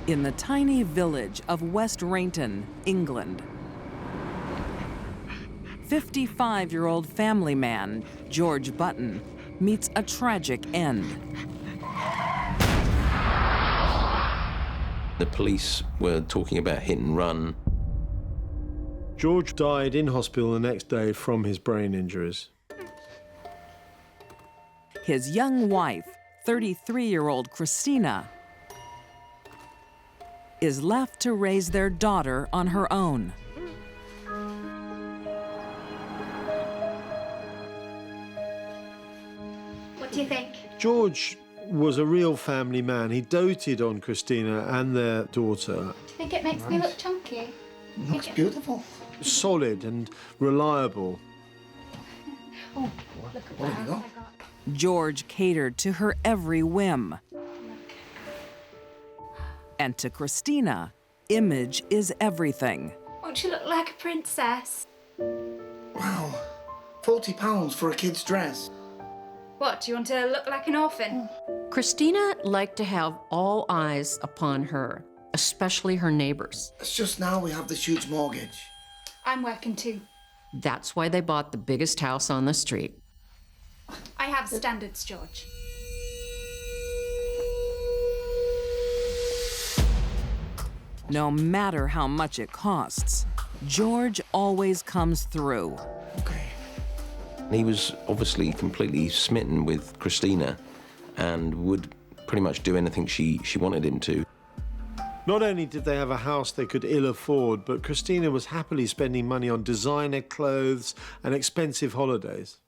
In the tiny village of West Rainton, England, 55-year-old family man George Button meets a tragic end. The police were talking about hit and run. George died in hospital the next day from his brain injuries. His young wife, 33-year-old Christina, is left to raise their daughter on her own. What do you think? George was a real family man. He doted on Christina and their daughter. Do you think it makes me look chunky? Looks beautiful. Solid and reliable. Oh, look at There you go. George catered to her every whim. And to Christina, image is everything. Won't you look like a princess? Wow, £40 for a kid's dress. What, do you want to look like an orphan? Christina liked to have all eyes upon her, especially her neighbors. It's just now we have this huge mortgage. I'm working too. That's why they bought the biggest house on the street. I have standards, George. No matter how much it costs, George always comes through. Okay. He was obviously completely smitten with Christina and would pretty much do anything she wanted him to. Not only did they have a house they could ill afford, but Christina was happily spending money on designer clothes and expensive holidays.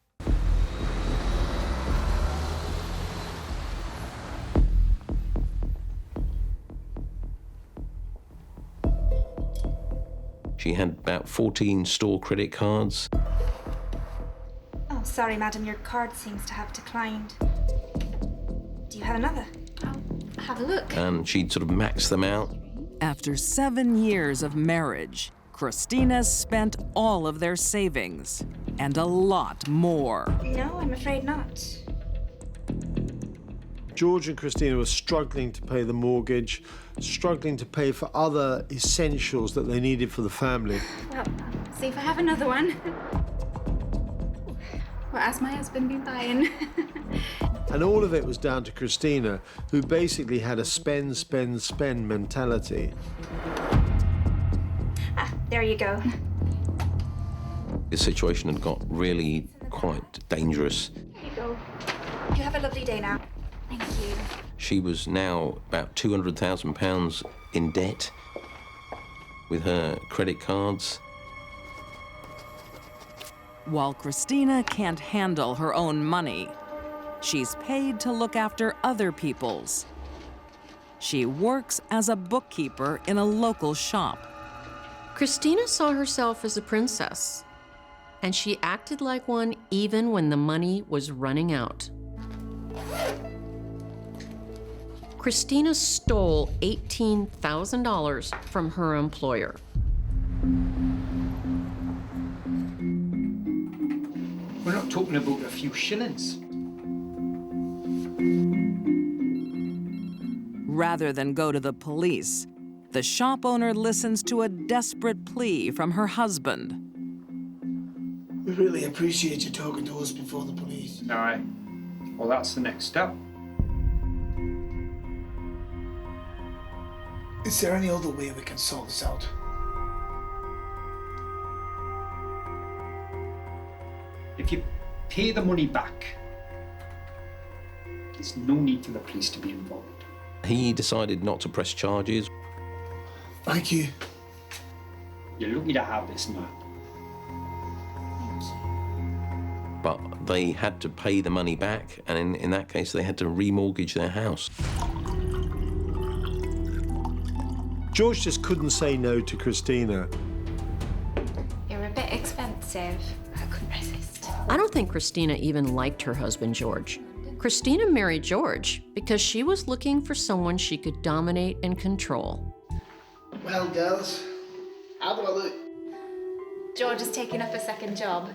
She had about 14 store credit cards. Oh, sorry, madam, your card seems to have declined. Do you have another? I'll have a look. And she'd sort of maxed them out. After 7 years of marriage, Christina spent all of their savings and a lot more. No, I'm afraid not. George and Christina were struggling to pay the mortgage, struggling to pay for other essentials that they needed for the family. Well, see if I have another one. What has my husband been buying? And all of it was down to Christina, who basically had a spend, spend, spend mentality. Ah, there you go. The situation had got really quite dangerous. There you go. You have a lovely day now. Thank you. She was now about £200,000 in debt with her credit cards. While Christina can't handle her own money, she's paid to look after other people's. She works as a bookkeeper in a local shop. Christina saw herself as a princess, and she acted like one even when the money was running out. Christina stole $18,000 from her employer. We're not talking about a few shillings. Rather than go to the police, the shop owner listens to a desperate plea from her husband. We really appreciate you talking to us before the police. All right. Well, that's the next step. Is there any other way we can sort this out? If you pay the money back, there's no need for the police to be involved. He decided not to press charges. Thank you. You're lucky to have this man. But they had to pay the money back, and in that case, they had to remortgage their house. George just couldn't say no to Christina. You're a bit expensive. I couldn't resist. I don't think Christina even liked her husband, George. Christina married George because she was looking for someone she could dominate and control. Well, girls, how do I look? George is taking up a second job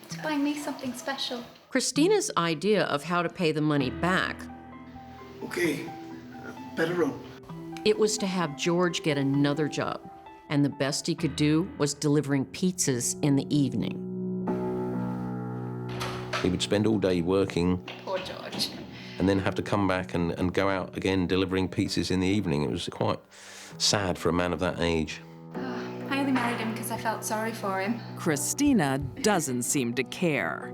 to buy me something special. Christina's idea of how to pay the money back Okay, better room. It was to have George get another job, and the best he could do was delivering pizzas in the evening. He would spend all day working. Poor George. And then have to come back and go out again delivering pizzas in the evening. It was quite sad for a man of that age. I only married him because I felt sorry for him. Christina doesn't seem to care.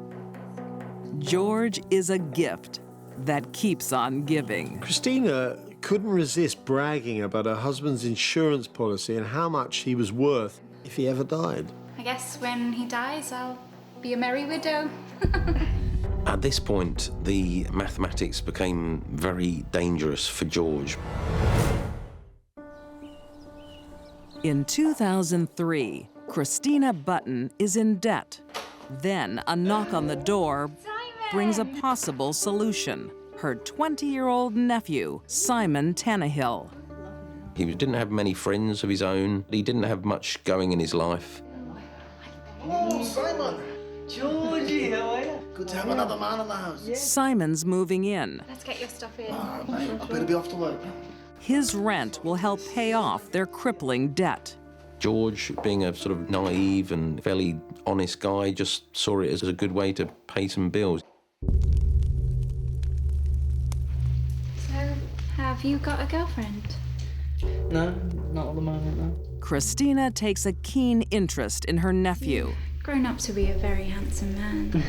George is a gift that keeps on giving. Christina couldn't resist bragging about her husband's insurance policy and how much he was worth if he ever died. I guess when he dies, I'll be a merry widow. At this point, the mathematics became very dangerous for George. In 2003, Christina Button is in debt. Then a knock on the door brings a possible solution. Her 20-year-old nephew, Simon Tannehill. He didn't have many friends of his own. He didn't have much going in his life. Oh, Simon! Georgie, how are you? Good to have another man in the house. Simon's moving in. Let's get your stuff in. All right, I better be off to work now. His rent will help pay off their crippling debt. George, being a sort of naive and fairly honest guy, just saw it as a good way to pay some bills. So, have you got a girlfriend? No, not at the moment, no. Christina takes a keen interest in her nephew. Grown up to be a very handsome man.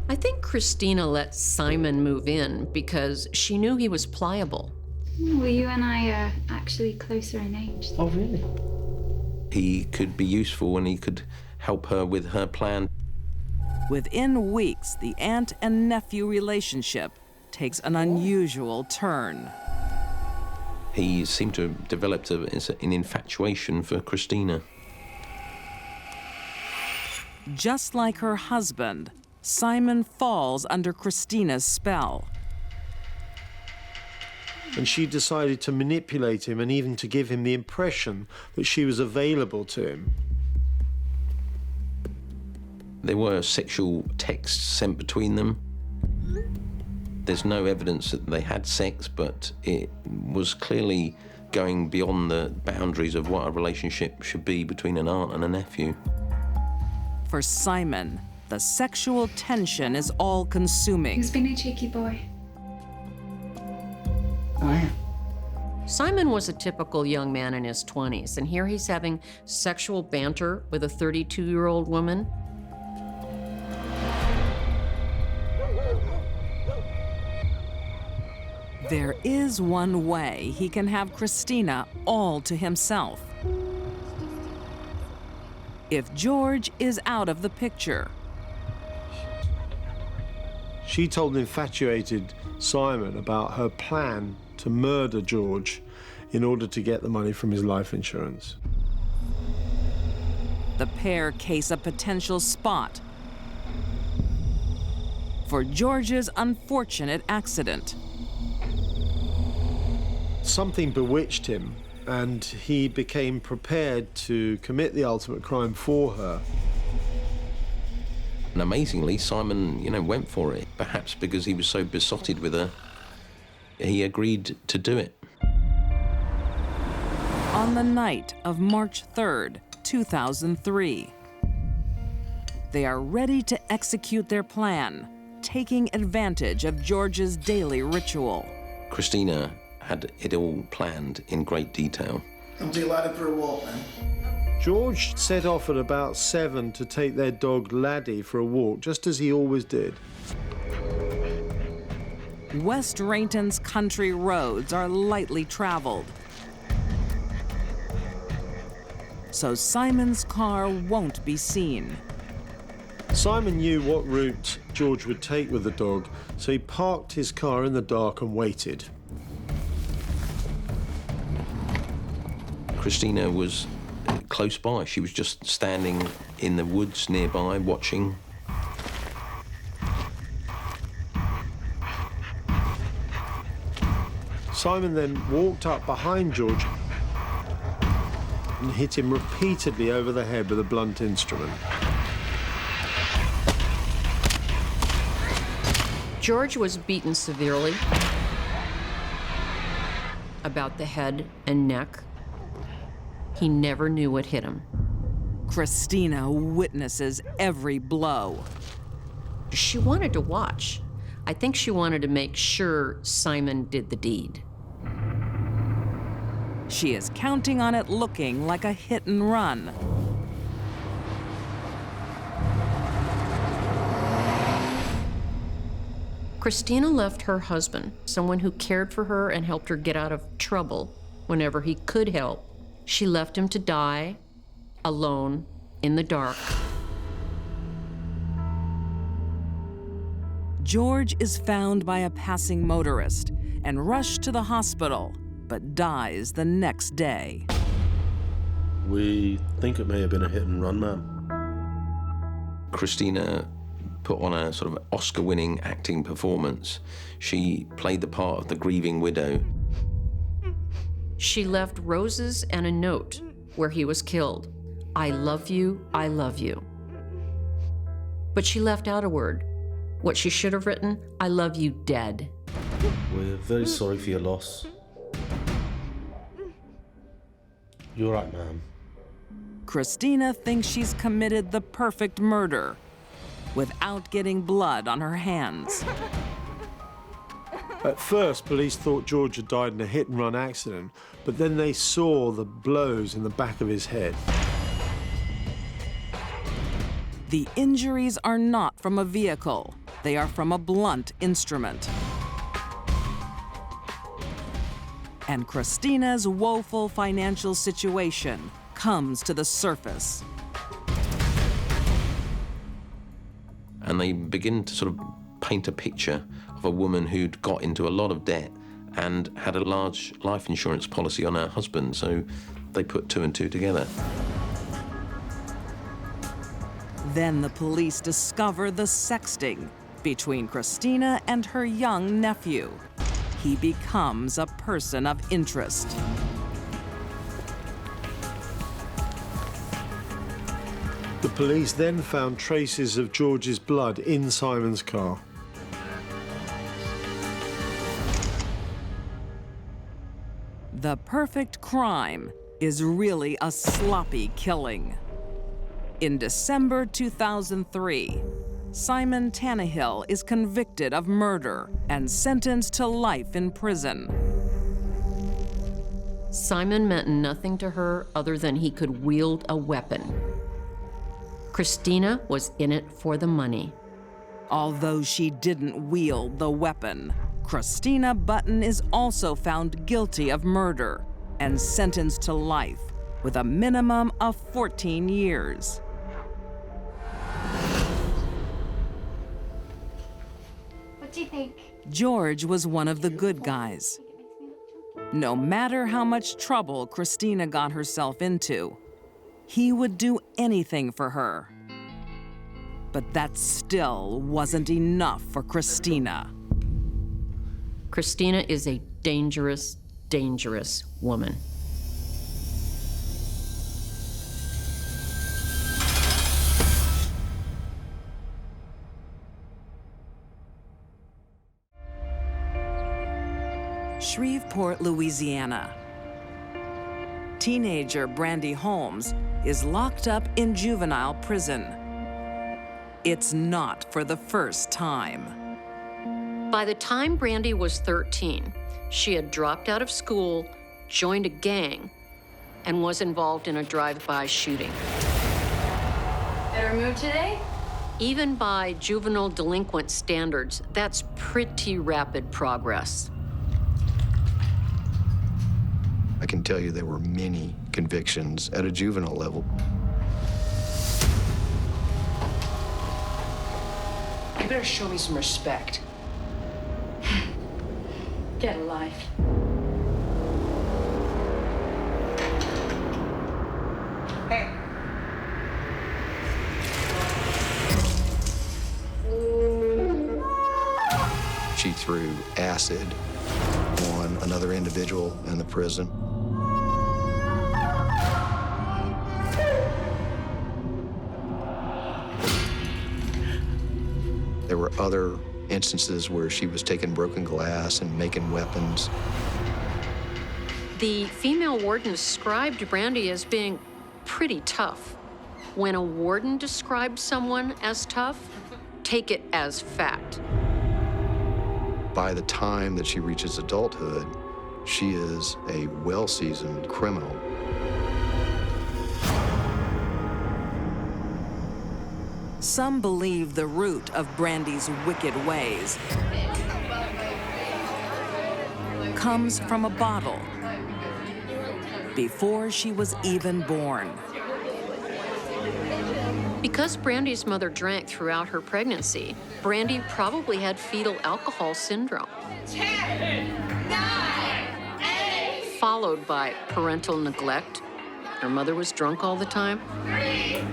I think Christina let Simon move in because she knew he was pliable. Well, you and I are actually closer in age. Oh, really? He could be useful and he could help her with her plan. Within weeks, the aunt and nephew relationship takes an unusual turn. He seemed to have developed an infatuation for Christina. Just like her husband, Simon falls under Christina's spell. And she decided to manipulate him and even to give him the impression that she was available to him. There were sexual texts sent between them. There's no evidence that they had sex, but it was clearly going beyond the boundaries of what a relationship should be between an aunt and a nephew. For Simon, the sexual tension is all-consuming. Who's been a cheeky boy? I am. Simon was a typical young man in his 20s, and here he's having sexual banter with a 32-year-old woman. There is one way he can have Christina all to himself. If George is out of the picture. She told the infatuated Simon about her plan to murder George in order to get the money from his life insurance. The pair case a potential spot for George's unfortunate accident. Something bewitched him, and he became prepared to commit the ultimate crime for her. And amazingly, Simon, went for it. Perhaps because he was so besotted with her, he agreed to do it. On the night of March 3rd, 2003, they are ready to execute their plan, taking advantage of George's daily ritual. Christina had it all planned in great detail. I'm delighted for a walk, man. George set off at about 7 to take their dog Laddie for a walk, just as he always did. West Raynton's country roads are lightly traveled, so Simon's car won't be seen. Simon knew what route George would take with the dog, so he parked his car in the dark and waited. Christina was close by. She was just standing in the woods nearby, watching. Simon then walked up behind George and hit him repeatedly over the head with a blunt instrument. George was beaten severely. about the head and neck. He never knew what hit him. Christina witnesses every blow. She wanted to watch. I think she wanted to make sure Simon did the deed. She is counting on it looking like a hit and run. Christina left her husband, someone who cared for her and helped her get out of trouble whenever he could help. She left him to die, alone, in the dark. George is found by a passing motorist and rushed to the hospital, but dies the next day. We think it may have been a hit and run, ma'am. Christina put on a sort of Oscar-winning acting performance. She played the part of the grieving widow. She left roses and a note where he was killed. I love you, I love you. But she left out a word. What she should have written, I love you dead. We're very sorry for your loss. You're right, ma'am. Christina thinks she's committed the perfect murder without getting blood on her hands. At first, police thought George had died in a hit-and-run accident, but then they saw the blows in the back of his head. The injuries are not from a vehicle. They are from a blunt instrument. And Christina's woeful financial situation comes to the surface. And they begin to sort of paint a picture of a woman who'd got into a lot of debt and had a large life insurance policy on her husband, so they put two and two together. Then the police discover the sexting between Christina and her young nephew. He becomes a person of interest. The police then found traces of George's blood in Simon's car. The perfect crime is really a sloppy killing. In December 2003, Simon Tannehill is convicted of murder and sentenced to life in prison. Simon meant nothing to her other than he could wield a weapon. Christina was in it for the money. Although she didn't wield the weapon, Christina Button is also found guilty of murder and sentenced to life with a minimum of 14 years. What do you think? George was one of the good guys. No matter how much trouble Christina got herself into, he would do anything for her. But that still wasn't enough for Christina. Christina is a dangerous, dangerous woman. Shreveport, Louisiana. Teenager Brandy Holmes is locked up in juvenile prison. It's not for the first time. By the time Brandy was 13, she had dropped out of school, joined a gang, and was involved in a drive-by shooting. Better move today? Even by juvenile delinquent standards, that's pretty rapid progress. I can tell you there were many convictions at a juvenile level. You better show me some respect. Get a life. Hey. She threw acid on another individual in the prison. There were other instances where she was taking broken glass and making weapons. The female warden described Brandy as being pretty tough. When a warden describes someone as tough, take it as fact. By the time that she reaches adulthood, she is a well-seasoned criminal. Some believe the root of Brandy's wicked ways comes from a bottle before she was even born. Because Brandy's mother drank throughout her pregnancy, Brandy probably had fetal alcohol syndrome. 10, 9, 8. Followed by parental neglect. Her mother was drunk all the time. 3, 2, 1,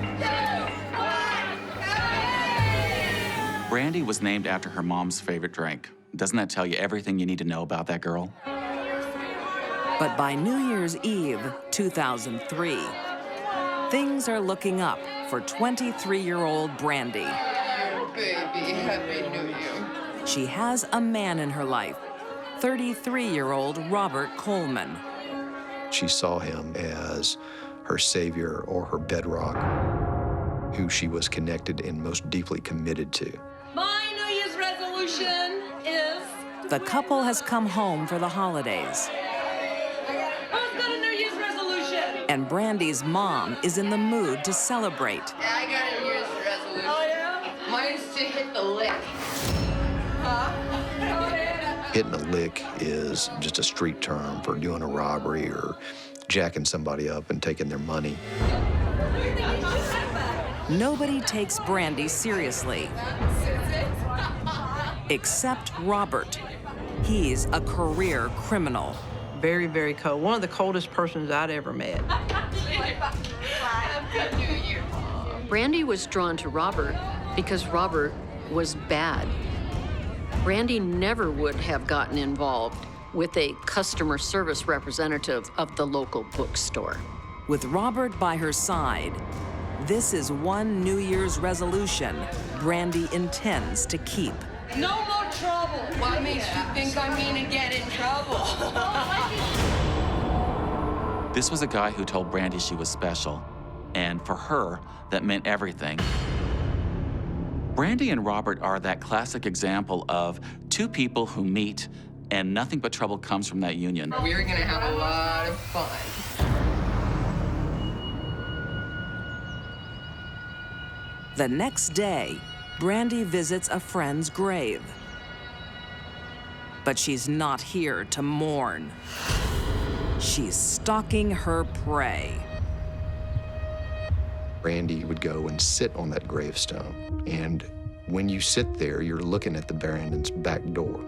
Brandy was named after her mom's favorite drink. Doesn't that tell you everything you need to know about that girl? But by New Year's Eve, 2003, things are looking up for 23-year-old Brandy. Oh, baby, Happy New Year. She has a man in her life, 33-year-old Robert Coleman. She saw him as her savior or her bedrock, who she was connected and most deeply committed to. My New Year's resolution is... The couple has come home for the holidays. Who's got a New Year's resolution? And Brandy's mom is in the mood to celebrate. Yeah, I got a New Year's resolution. Oh, yeah? Mine's to hit the lick. Huh? Hitting a lick is just a street term for doing a robbery or jacking somebody up and taking their money. Nobody takes Brandy seriously, except Robert. He's a career criminal. Very, very cold. One of the coldest persons I'd ever met. Brandy was drawn to Robert because Robert was bad. Brandy never would have gotten involved with a customer service representative of the local bookstore. With Robert by her side, this is one New Year's resolution Brandy intends to keep. No more trouble. What makes you think I mean to get in trouble? This was a guy who told Brandy she was special, and for her, that meant everything. Brandy and Robert are that classic example of two people who meet and nothing but trouble comes from that union. We're gonna have a lot of fun. The next day, Brandy visits a friend's grave. But she's not here to mourn. She's stalking her prey. Brandy would go and sit on that gravestone, and when you sit there, you're looking at the Brandon's back door.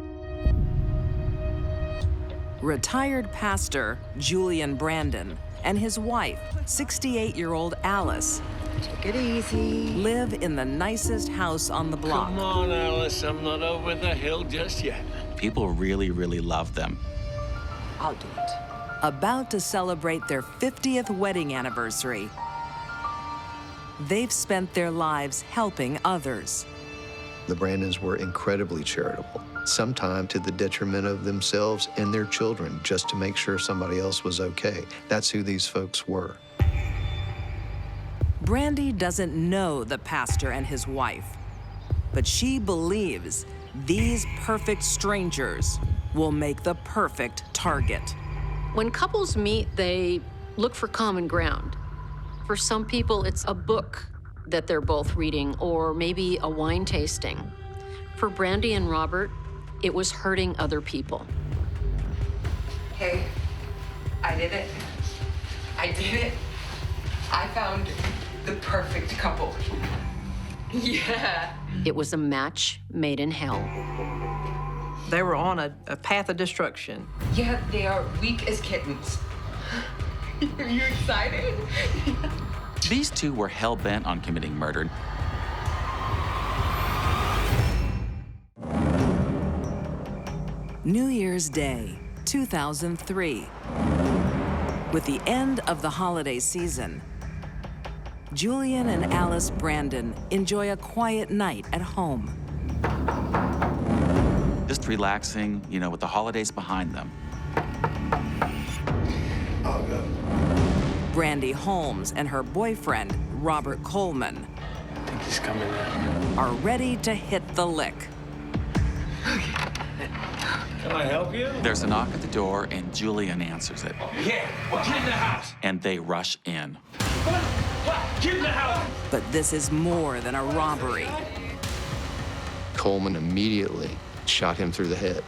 Retired pastor Julian Brandon and his wife, 68-year-old Alice, Take it easy. live in the nicest house on the block. Come on, Alice, I'm not over the hill just yet. People really, really love them. I'll do it. About to celebrate their 50th wedding anniversary, they've spent their lives helping others. The Brandons were incredibly charitable, sometimes to the detriment of themselves and their children, just to make sure somebody else was okay. That's who these folks were. Brandy doesn't know the pastor and his wife, but she believes these perfect strangers will make the perfect target. When couples meet, they look for common ground. For some people, it's a book that they're both reading, or maybe a wine tasting. For Brandy and Robert, it was hurting other people. Hey, I did it. I did it. I found the perfect couple. Yeah. It was a match made in hell. They were on a path of destruction. Yeah, they are weak as kittens. Are you excited? These two were hell-bent on committing murder. New Year's Day, 2003. With the end of the holiday season, Julian and Alice Brandon enjoy a quiet night at home. Just relaxing, with the holidays behind them. All good. Brandy Holmes and her boyfriend, Robert Coleman, I think he's coming now. are ready to hit the lick. Can I help you? There's a knock at the door, and Julian answers it. Yeah, well, get in the house. And they rush in. Get in the house. But this is more than a robbery. Coleman immediately shot him through the head.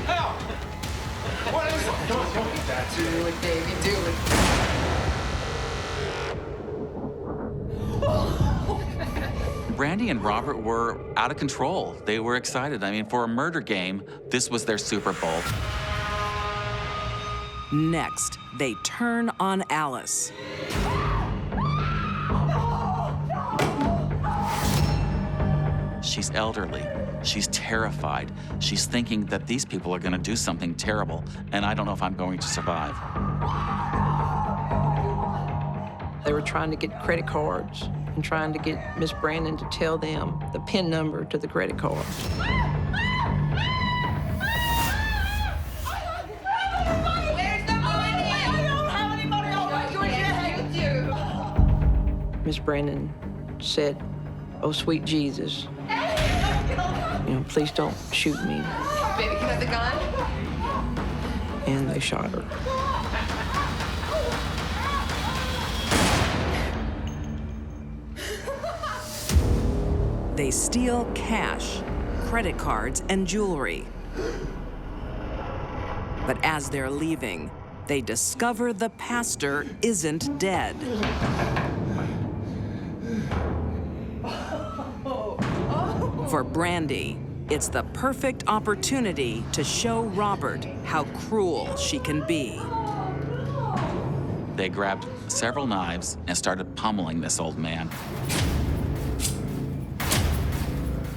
Help! What is it? Do it, baby, do it. Brandy and Robert were out of control. They were excited. I mean, for a murder game, this was their Super Bowl. Next, they turn on Alice. She's elderly. She's terrified. She's thinking that these people are going to do something terrible, and I don't know if I'm going to survive. They were trying to get credit cards and trying to get Miss Brandon to tell them the PIN number to the credit cards. Where's the money? I don't have any money. Oh, thank you. Miss Brandon said, "Oh, sweet Jesus, please don't shoot me." Baby, can I have the gun? And they shot her. They steal cash, credit cards, and jewelry. But as they're leaving, they discover the pastor isn't dead. For Brandy, it's the perfect opportunity to show Robert how cruel she can be. They grabbed several knives and started pummeling this old man.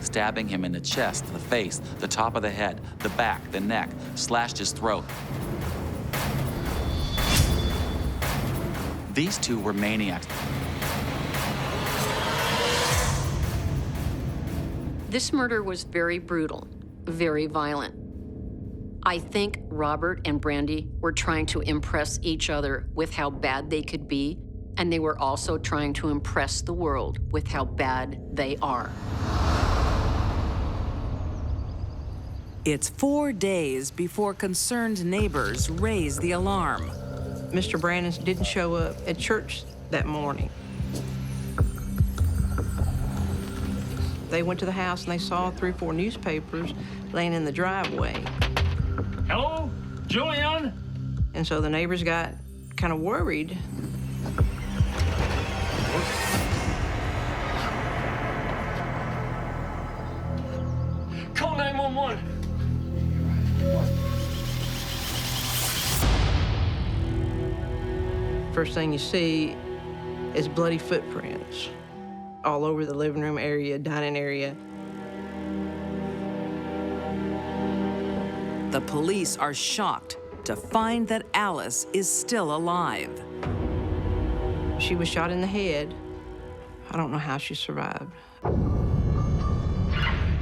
Stabbing him in the chest, the face, the top of the head, the back, the neck, slashed his throat. These two were maniacs. This murder was very brutal, very violent. I think Robert and Brandy were trying to impress each other with how bad they could be, and they were also trying to impress the world with how bad they are. It's 4 days before concerned neighbors raise the alarm. Mr. Brandon didn't show up at church that morning. They went to the house and they saw 3 or 4 newspapers laying in the driveway. Hello, Julian? And so the neighbors got kind of worried. Call 911. First thing you see is bloody footprints all over the living room area, dining area. The police are shocked to find that Alice is still alive. She was shot in the head. I don't know how she survived.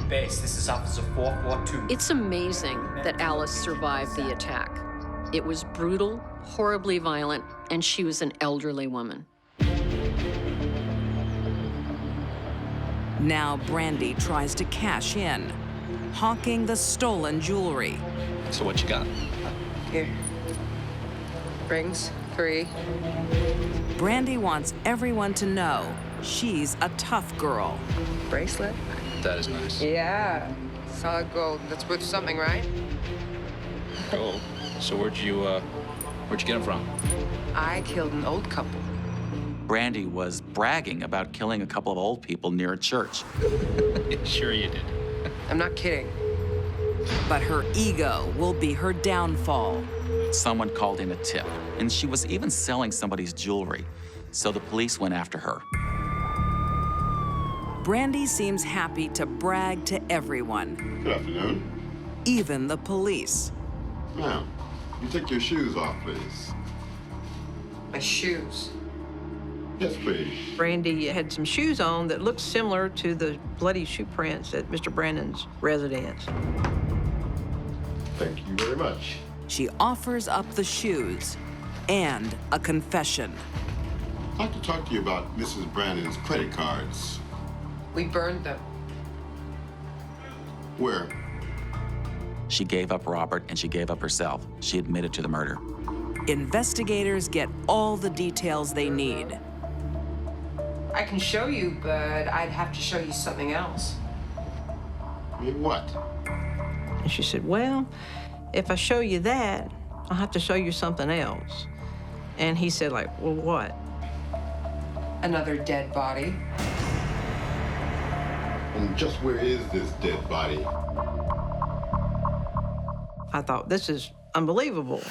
Base, this is Officer 442. It's amazing that Alice survived the attack. It was brutal, horribly violent, and she was an elderly woman. Now Brandy tries to cash in, hawking the stolen jewelry. So what you got? Here. Rings, 3. Brandy wants everyone to know she's a tough girl. Bracelet? That is nice. Yeah. Solid gold. That's worth something, right? Gold. So where'd you get them from? I killed an old couple. Brandy was bragging about killing a couple of old people near a church. Sure you did. I'm not kidding. But her ego will be her downfall. Someone called in a tip, and she was even selling somebody's jewelry. So the police went after her. Brandy seems happy to brag to everyone, Good afternoon. even the police. Ma'am, you take your shoes off, please. My shoes. Yes, please. Brandy had some shoes on that looked similar to the bloody shoe prints at Mr. Brandon's residence. Thank you very much. She offers up the shoes. and a confession. I'd like to talk to you about Mrs. Brandon's credit cards. We burned them. Where? She gave up Robert and she gave up herself. She admitted to the murder. Investigators get all the details they need. I can show you, but I'd have to show you something else. I mean, what? And she said, well, if I show you that, I'll have to show you something else. And he said, like, well, what? Another dead body. And just where is this dead body? I thought, this is unbelievable.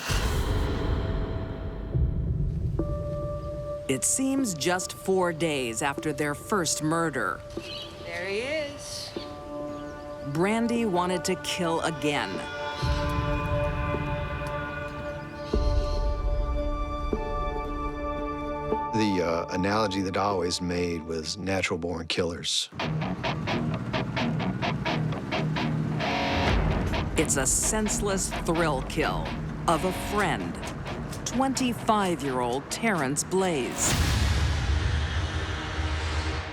It seems just 4 days after their first murder. There he is. Brandy wanted to kill again. The analogy that I always made was natural-born killers. It's a senseless thrill kill of a friend, 25-year-old Terrence Blaze.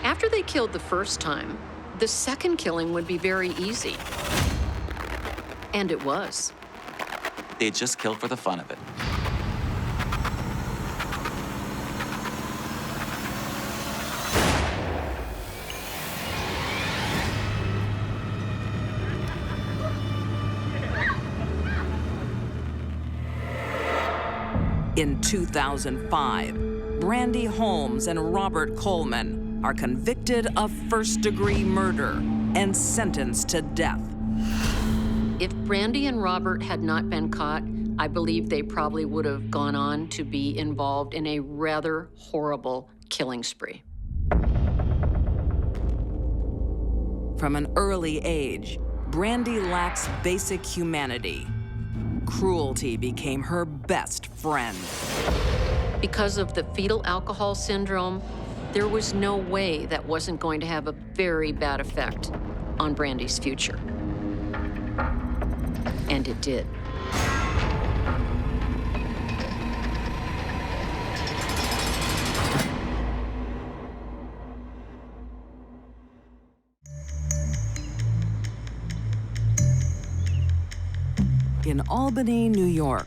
After they killed the first time, the second killing would be very easy. And it was. They had just killed for the fun of it. In 2005, Brandy Holmes and Robert Coleman are convicted of first-degree murder and sentenced to death. If Brandy and Robert had not been caught, I believe they probably would have gone on to be involved in a rather horrible killing spree. From an early age, Brandy lacks basic humanity. Cruelty became her best friend. Because of the fetal alcohol syndrome, there was no way that wasn't going to have a very bad effect on Brandy's future. And it did. In Albany, New York,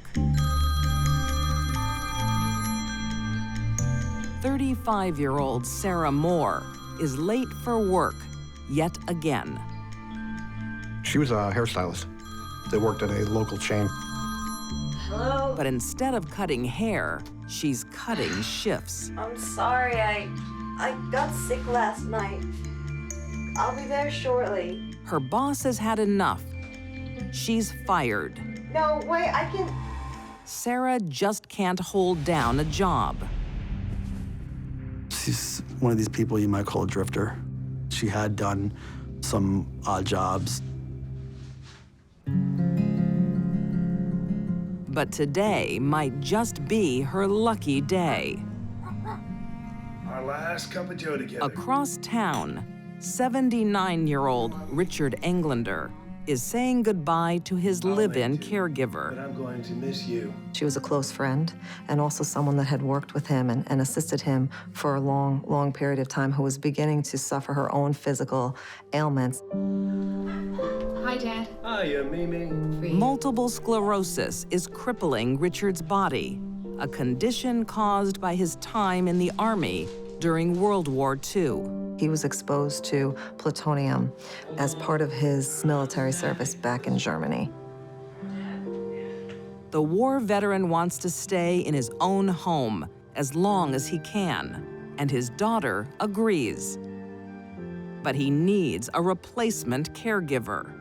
35-year-old Sarah Moore is late for work yet again. She was a hairstylist. They worked at a local chain. Hello? But instead of cutting hair, she's cutting shifts. I'm sorry, I got sick last night. I'll be there shortly. Her boss has had enough. She's fired. No, wait, I can... Sarah just can't hold down a job. She's one of these people you might call a drifter. She had done some odd jobs. But today might just be her lucky day. Our last cup of joe together. Across town, 79-year-old Richard Englander is saying goodbye to his live-in caregiver. But I'm going to miss you. She was a close friend and also someone that had worked with him and assisted him for a long, long period of time, who was beginning to suffer her own physical ailments. Hi, Dad. Hiya, Mimi. Multiple sclerosis is crippling Richard's body, a condition caused by his time in the Army during World War II. He was exposed to plutonium as part of his military service back in Germany. The war veteran wants to stay in his own home as long as he can, and his daughter agrees. But he needs a replacement caregiver.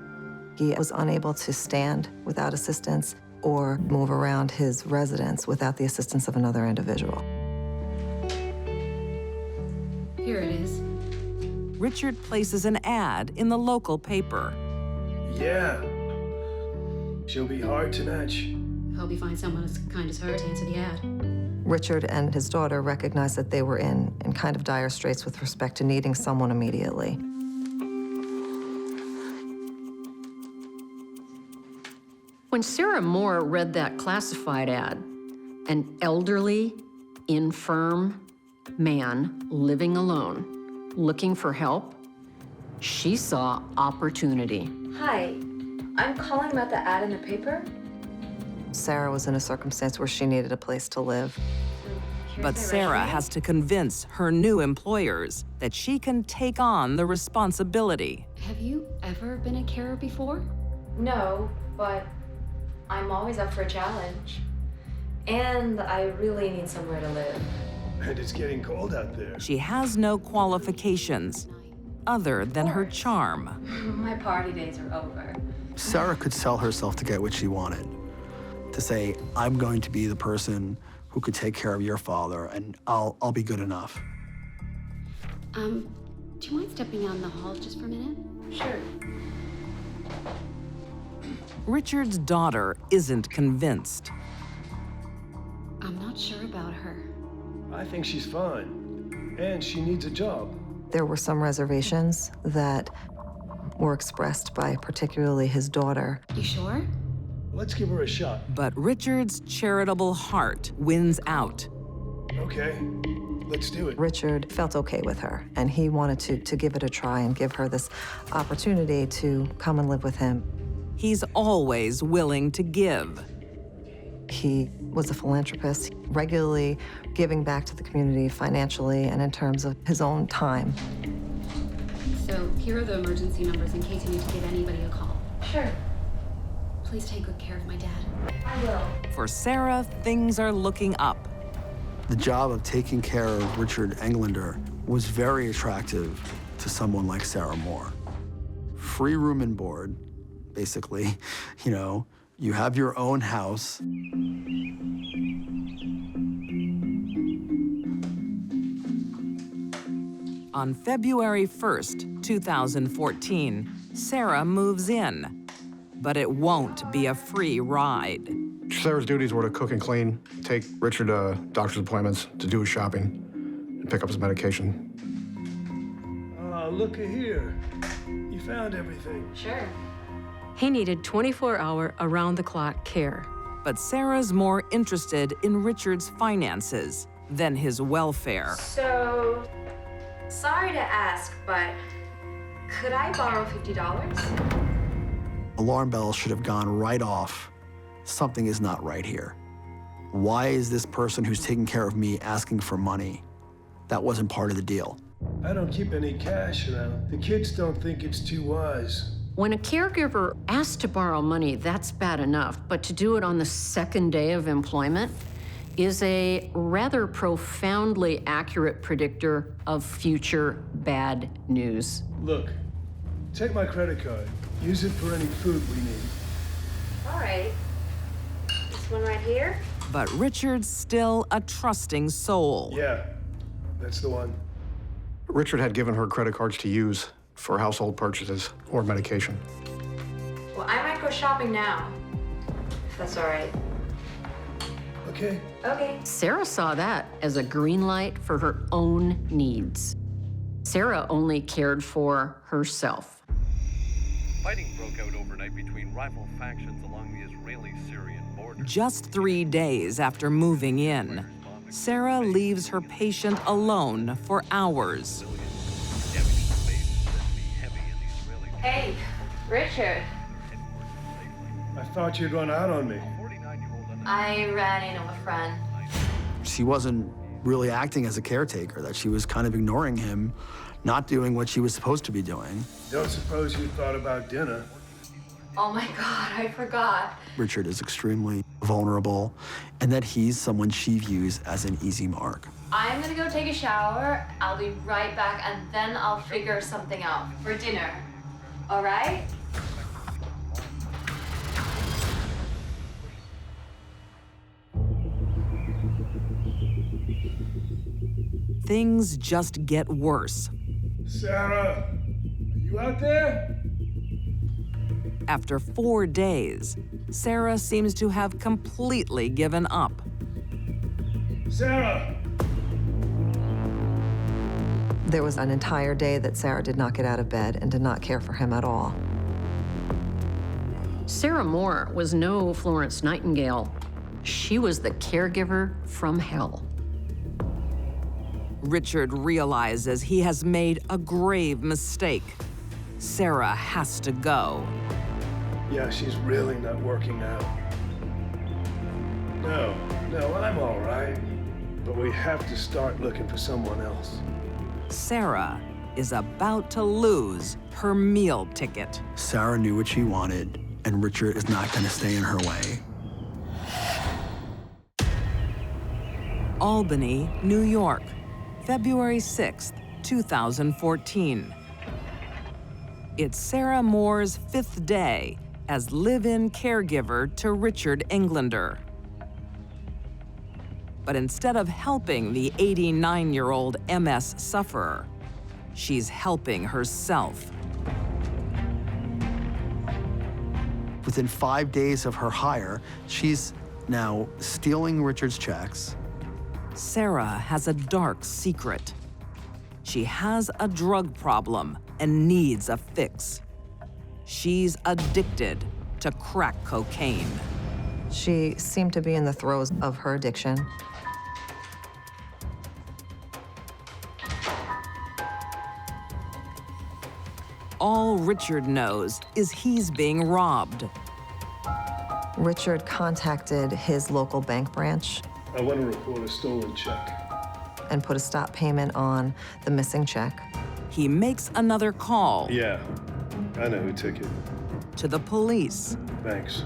He was unable to stand without assistance or move around his residence without the assistance of another individual. Here it is. Richard places an ad in the local paper. Yeah. She'll be hard to match. Hope you find someone as kind as her to answer the ad. Richard and his daughter recognized that they were in kind of dire straits with respect to needing someone immediately. When Sarah Moore read that classified ad, An elderly, infirm man living alone, looking for help. She saw opportunity. Hi, I'm calling about the ad in the paper. Sarah was in a circumstance where she needed a place to live. But Sarah has to convince her new employers that she can take on the responsibility. Have you ever been a carer before? No, but I'm always up for a challenge. And I really need somewhere to live. And it's getting cold out there. She has no qualifications other than her charm. My party days are over. Sarah could sell herself to get what she wanted. To say, I'm going to be the person who could take care of your father, and I'll be good enough. Do you mind stepping out in the hall just for a minute? Sure. Richard's daughter isn't convinced. I'm not sure about her. I think she's fine. And she needs a job. There were some reservations that were expressed by particularly his daughter. You sure? Let's give her a shot. But Richard's charitable heart wins out. Okay, let's do it. Richard felt okay with her, and he wanted to give it a try and give her this opportunity to come and live with him. He's always willing to give. He was a philanthropist, regularly giving back to the community financially and in terms of his own time. So here are the emergency numbers in case you need to give anybody a call. Sure. Please take good care of my dad. I will. For Sarah, things are looking up. The job of taking care of Richard Englander was very attractive to someone like Sarah Moore. Free room and board, basically. You know, you have your own house. On February 1st, 2014, Sarah moves in. But it won't be a free ride. Sarah's duties were to cook and clean, take Richard to doctor's appointments, to do his shopping, and pick up his medication. Look at here. You found everything. Sure. He needed 24-hour, around-the-clock care. But Sarah's more interested in Richard's finances than his welfare. So, sorry to ask, but could I borrow $50? Alarm bells should have gone right off. Something is not right here. Why is this person who's taking care of me asking for money? That wasn't part of the deal. I don't keep any cash around. The kids don't think it's too wise. When a caregiver asks to borrow money, that's bad enough, but to do it on the second day of employment is a rather profoundly accurate predictor of future bad news. Look, take my credit card. Use it for any food we need. All right. This one right here? But Richard's still a trusting soul. Yeah, that's the one. Richard had given her credit cards to use for household purchases or medication. Well, I might go shopping now, if that's all right. Okay. Okay. Sarah saw that as a green light for her own needs. Sarah only cared for herself. Fighting broke out overnight between rival factions along the Israeli-Syrian border. Just 3 days after moving in, Sarah leaves her patient alone for hours. Hey, Richard. I thought you'd run out on me. I ran into a friend. She wasn't really acting as a caretaker, that she was kind of ignoring him, not doing what she was supposed to be doing. Don't suppose you thought about dinner. Oh my God, I forgot. Richard is extremely vulnerable, and that he's someone she views as an easy mark. I'm gonna go take a shower. I'll be right back, and then I'll figure something out for dinner. All right? Things just get worse. Sarah, are you out there? After 4 days, Sarah seems to have completely given up. Sarah! There was an entire day that Sarah did not get out of bed and did not care for him at all. Sarah Moore was no Florence Nightingale, She was the caregiver from hell. Richard realizes he has made a grave mistake. Sarah has to go. Yeah, she's really not working out. No, I'm all right. But we have to start looking for someone else. Sarah is about to lose her meal ticket. Sarah knew what she wanted, and Richard is not going to stay in her way. Albany, New York, February 6th, 2014. It's Sarah Moore's 5th day as live-in caregiver to Richard Englander. But instead of helping the 89-year-old MS sufferer, she's helping herself. Within 5 days of her hire, she's now stealing Richard's checks. Sarah has a dark secret. She has a drug problem and needs a fix. She's addicted to crack cocaine. She seemed to be in the throes of her addiction. All Richard knows is he's being robbed. Richard contacted his local bank branch I want to report a stolen check. and put a stop payment on the missing check. He makes another call Yeah, I know who took it. to the police. Thanks.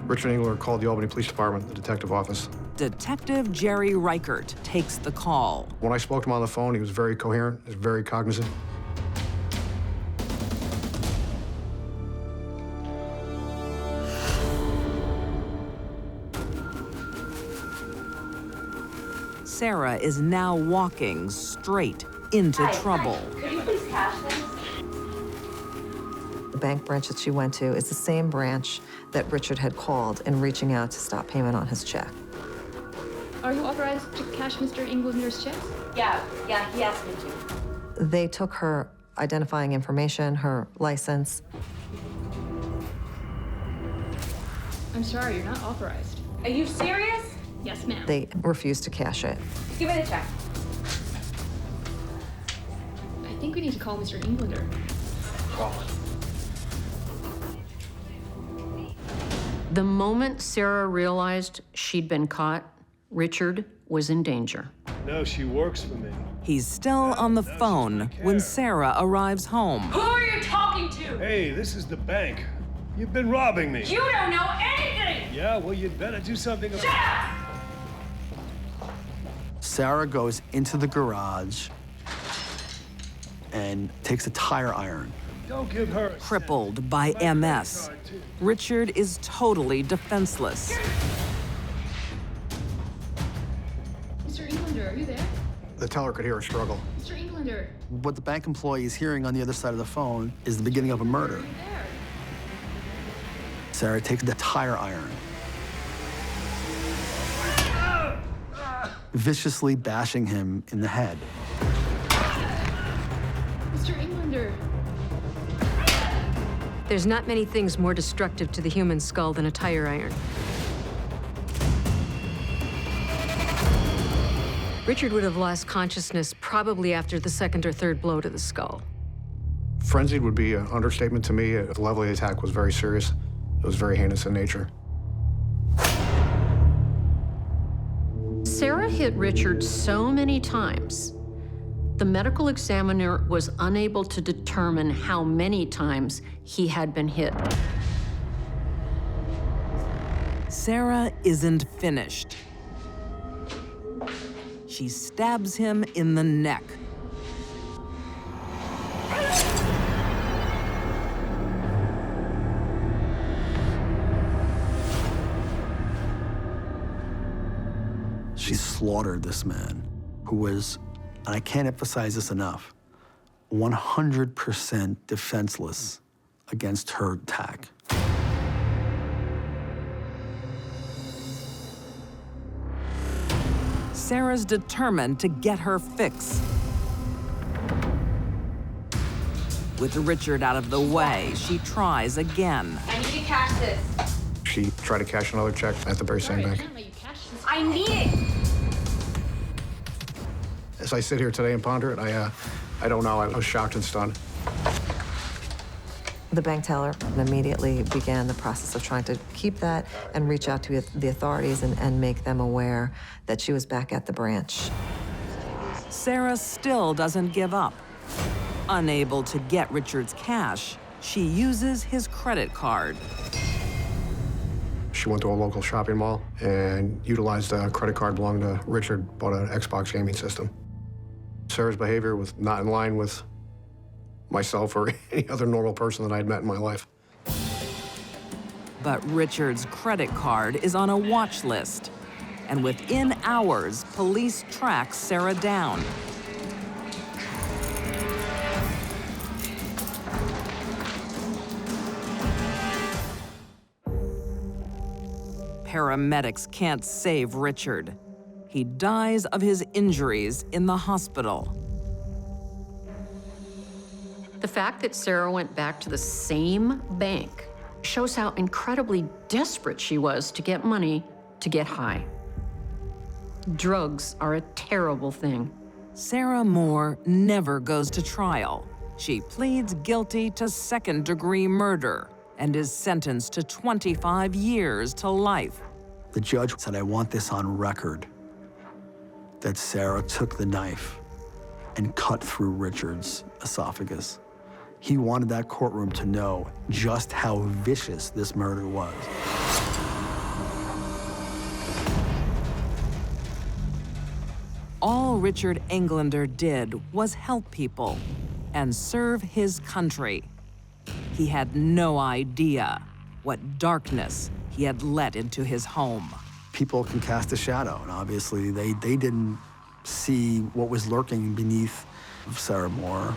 Richard Englander called the Albany Police Department, the detective office. Detective Jerry Reichert takes the call. When I spoke to him on the phone, he was very coherent, he was very cognizant. Sarah is now walking straight into trouble. Could you please cash this? The bank branch that she went to is the same branch that Richard had called in reaching out to stop payment on his check. Are you authorized to cash Mr. Englander's checks? Yeah, he asked me to. They took her identifying information, her license. I'm sorry, you're not authorized. Are you serious? Yes, ma'am. They refused to cash it. Give me the check. I think we need to call Mr. Englander. The moment Sarah realized she'd been caught, Richard was in danger. No, she works for me. He's still on the phone when Sarah arrives home. Who are you talking to? Hey, this is the bank. You've been robbing me. You don't know anything! Yeah, well, you'd better do something about it. Shut up! Sarah goes into the garage and takes a tire iron. Don't give her a Crippled by MS, Richard is totally defenseless. Mr. Englander, are you there? The teller could hear her struggle. Mr. Englander, What the bank employee is hearing on the other side of the phone is the beginning of a murder. are you there? Sarah takes the tire iron, viciously bashing him in the head. Mr. Englander. There's not many things more destructive to the human skull than a tire iron. Richard would have lost consciousness probably after the second or third blow to the skull. Frenzied would be an understatement to me. The level of the attack was very serious. It was very heinous in nature. Sarah hit Richard so many times, the medical examiner was unable to determine how many times he had been hit. Sarah isn't finished. She stabs him in the neck. She slaughtered this man, who was, and I can't emphasize this enough, 100% defenseless against her attack. Sarah's determined to get her fix. With Richard out of the way, she tries again. I need to cash this. She tried to cash another check at the very same bank. I need it. As I sit here today and ponder it, I don't know. I was shocked and stunned. The bank teller immediately began the process of trying to keep that and reach out to the authorities and make them aware that she was back at the branch. Sarah still doesn't give up. Unable to get Richard's cash, she uses his credit card. She went to a local shopping mall and utilized a credit card belonging to Richard, bought an Xbox gaming system. Sarah's behavior was not in line with myself or any other normal person that I'd met in my life. But Richard's credit card is on a watch list. And within hours, police track Sarah down. Paramedics can't save Richard. He dies of his injuries in the hospital. The fact that Sarah went back to the same bank shows how incredibly desperate she was to get money to get high. Drugs are a terrible thing. Sarah Moore never goes to trial. She pleads guilty to second-degree murder and is sentenced to 25 years to life. The judge said, I want this on record that Sarah took the knife and cut through Richard's esophagus. He wanted that courtroom to know just how vicious this murder was. All Richard Englander did was help people and serve his country. He had no idea what darkness he had let into his home. People can cast a shadow, and obviously they didn't see what was lurking beneath Sarah Moore.